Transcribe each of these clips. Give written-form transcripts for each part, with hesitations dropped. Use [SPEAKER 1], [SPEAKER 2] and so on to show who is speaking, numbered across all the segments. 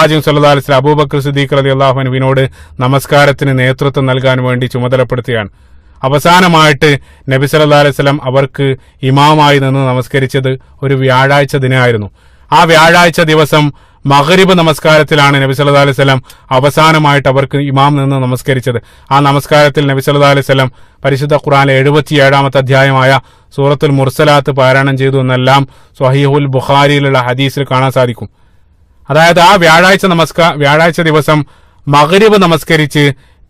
[SPEAKER 1] പ്രവാചകൻ സല്ലല്ലാഹു അലൈഹി വസല്ലം അബൂബക്കർ സിദ്ദീഖ് റളിയല്ലാഹു അൻഹുവിനോട് നമസ്കാരത്തിന് നേതൃത്വം നൽകാൻ വേണ്ടി ചുമതലപ്പെടുത്തുകയാണ്. അവസാനമായിട്ട് നബി സല്ലല്ലാഹു അലൈഹി വസല്ലം അവർക്ക് ഇമാമായി നിന്ന് നമസ്കരിച്ചത് ഒരു വ്യാഴാഴ്ച ദിനമായിരുന്നു. ആ വ്യാഴാഴ്ച ദിവസം മഗ്രിബ് നമസ്കാരത്തിലാണ് നബി സല്ലല്ലാഹു അലൈഹി വസല്ലം അവസാനമായിട്ട് അവർക്ക് ഇമാം നിന്ന് നമസ്കരിച്ചത്. ആ നമസ്കാരത്തിൽ നബി സല്ലല്ലാഹു അലൈഹി വസല്ലം പരിശുദ്ധ ഖുർആനിലെ 77-ാമത്തെ അധ്യായമായ സൂറത്തുൽ മുർസലാത്ത് പാരായണം ചെയ്തു എന്നെല്ലാം സ്വഹീഹുൽ ബുഖാരിയിലുള്ള ഹദീസിൽ കാണാൻ സാധിക്കും. അതായത് ആ വ്യാഴാഴ്ച ദിവസം മഗ്രിബ് നമസ്കരിച്ച്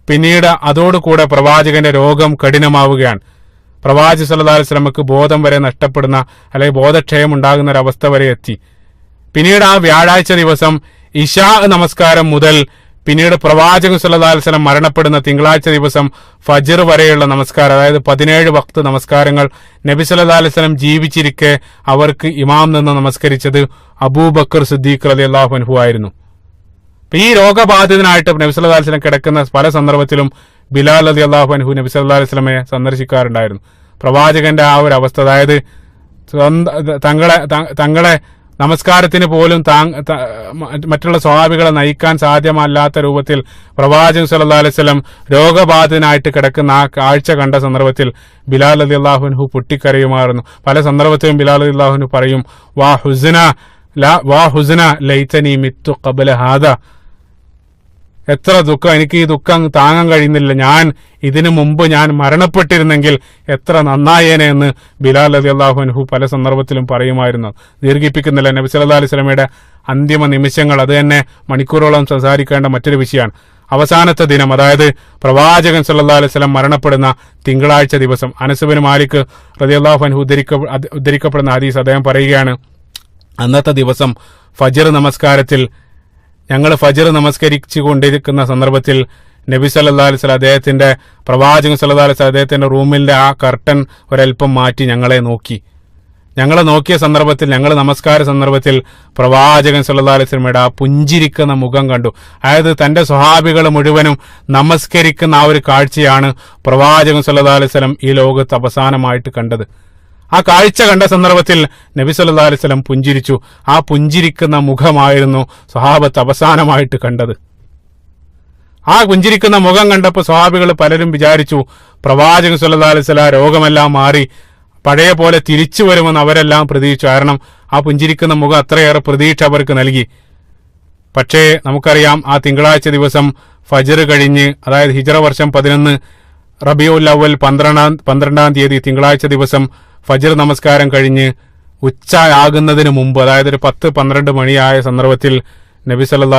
[SPEAKER 1] പിന്നീട് അതോടുകൂടെ പ്രവാചകന്റെ രോഗം കഠിനമാവുകയാണ്. പ്രവാചകൻ സല്ലല്ലാഹു അലൈഹി വസല്ലമക്ക് ബോധം വരെ നഷ്ടപ്പെടുന്ന അല്ലെങ്കിൽ ബോധക്ഷയം ഉണ്ടാകുന്ന ഒരു അവസ്ഥ വരെ എത്തി. പിന്നീട് ആ വ്യാഴാഴ്ച ദിവസം ഇശാ നമസ്കാരം മുതൽ പിന്നീട് പ്രവാചകൻ സല്ലല്ലാഹു അലൈഹി വസല്ലം മരണപ്പെടുന്ന തിങ്കളാഴ്ച ദിവസം ഫജ്ർ വരെയുള്ള നമസ്കാരം, അതായത് 17 വഖ്ത് നമസ്കാരങ്ങൾ നബി സല്ലല്ലാഹു അലൈഹി വസല്ലം ജീവിച്ചിരിക്കെ അവർക്ക് ഇമാം നിന്ന് നമസ്കരിച്ചത് അബൂബക്കർ സിദ്ദീഖ് റളിയല്ലാഹു അൻഹു ആയിരുന്നു. ഈ രോഗബാധിതനായിട്ട് നബി സല്ലല്ലാഹു അലൈഹി വസല്ലം കിടക്കുന്ന പല സന്ദർഭത്തിലും ബിലാൽ റളിയല്ലാഹു അൻഹു നബി സല്ലല്ലാഹു അലൈഹി വസല്ലമയെ സന്ദർശിക്കാറുണ്ടായിരുന്നു. പ്രവാചകന്റെ ആ ഒരു അവസ്ഥ, അതായത് തങ്ങളെ നമസ്കാരത്തിന് പോലും മറ്റുള്ള സ്വഹാബികളെ നയിക്കാൻ സാധ്യമല്ലാത്ത രൂപത്തിൽ പ്രവാചകൻ സല്ലല്ലാഹു അലൈഹി വസല്ലം രോഗബാധിതനായിട്ട് കിടക്കുന്ന ആ കാഴ്ച കണ്ട സന്ദർഭത്തിൽ ബിലാൽ റളിയല്ലാഹു അൻഹു പൊട്ടിക്കരയുമായിരുന്നു. പല സന്ദർഭത്തിലും ബിലാൽ റളിയല്ലാഹു അൻഹു പറയും, വാ ഹുസ്ന ലൈതനി മിത്തു ഖബ്ല ഹാദാ, എത്ര ദുഃഖം, എനിക്ക് ഈ ദുഃഖം താങ്ങാൻ കഴിയുന്നില്ല, ഞാൻ ഇതിനു മുമ്പ് ഞാൻ മരണപ്പെട്ടിരുന്നെങ്കിൽ എത്ര നന്നായേനെ എന്ന് ബിലാൽ റളിയല്ലാഹു അൻഹു പല സന്ദർഭത്തിലും പറയുമായിരുന്നു. ദീർഘിപ്പിക്കുന്നില്ല. നബി സല്ലല്ലാഹു അലൈഹി വസല്ലമയുടെ അന്തിമ നിമിഷങ്ങൾ അത് തന്നെ മണിക്കൂറോളം സംസാരിക്കേണ്ട മറ്റൊരു വിഷയമാണ്. അവസാനത്തെ ദിനം, അതായത് പ്രവാചകൻ സല്ലല്ലാഹു അലൈഹി വസല്ലം മരണപ്പെടുന്ന തിങ്കളാഴ്ച ദിവസം അനസ് ബിൻ മാലിക് റളിയല്ലാഹു അൻഹു ഉദ്ധരിക്കപ്പെടുന്ന ഹദീസ്, അദ്ദേഹം പറയുകയാണ്, അന്നത്തെ ദിവസം ഫജ്ർ നമസ്കാരത്തിൽ ഞങ്ങൾ ഫജ്ർ നമസ്കരിച്ചു കൊണ്ടിരിക്കുന്ന സന്ദർഭത്തിൽ നബി സല്ലല്ലാഹു അലൈഹി വസല്ലം അദ്ദേഹത്തിന്റെ പ്രവാചകൻ സല്ലല്ലാഹു അലൈഹി വസല്ലം അദ്ദേഹത്തിന്റെ റൂമിന്റെ ആ കർട്ടൻ ഒരൽപ്പം മാറ്റി ഞങ്ങളെ നോക്കിയ സന്ദർഭത്തിൽ, ഞങ്ങൾ നമസ്കാര സന്ദർഭത്തിൽ പ്രവാചകൻ സല്ലല്ലാഹു അലൈഹി വസല്ലമയുടെ ആ പുഞ്ചിരിക്കുന്ന മുഖം കണ്ടു. അതായത് തന്റെ സ്വഹാബികൾ മുഴുവനും നമസ്കരിക്കുന്ന ആ ഒരു കാഴ്ചയാണ് പ്രവാചകൻ സല്ലല്ലാഹു അലൈഹി വസല്ലം ഈ ലോകത്ത് അവസാനമായിട്ട് കണ്ടത്. ആ കാഴ്ച കണ്ട സന്ദർഭത്തിൽ നബി സല്ലല്ലാഹു അലൈഹി വസല്ലം പുഞ്ചിരിച്ചു. ആ പുഞ്ചിരിക്കുന്ന മുഖമായിരുന്നു സ്വഹാബത്ത് അവസാനമായിട്ട് കണ്ടത്. ആ പുഞ്ചിരിക്കുന്ന മുഖം കണ്ടപ്പോൾ സ്വഹാബികൾ പലരും വിചാരിച്ചു പ്രവാചകൻ സല്ലല്ലാഹു അലൈഹി വസല്ലം രോഗമെല്ലാം മാറി പഴയ പോലെ തിരിച്ചു വരുമെന്ന് അവരെല്ലാം പ്രതീക്ഷിച്ചു. കാരണം ആ പുഞ്ചിരിക്കുന്ന മുഖം അത്രയേറെ പ്രതീക്ഷ അവർക്ക് നൽകി. പക്ഷേ നമുക്കറിയാം, ആ തിങ്കളാഴ്ച ദിവസം ഫജ്ർ കഴിഞ്ഞ്, അതായത് ഹിജ്റ വർഷം 11 റബീഉൽ അവ്വൽ 12-ാം തീയതി തിങ്കളാഴ്ച ദിവസം ഫജ്ർ നമസ്കാരം കഴിഞ്ഞ് ഉച്ചയാകുന്നതിന് മുമ്പ്, അതായത് ഒരു 10-12 മണിയായ സന്ദർഭത്തിൽ നബി സല്ലല്ലാഹു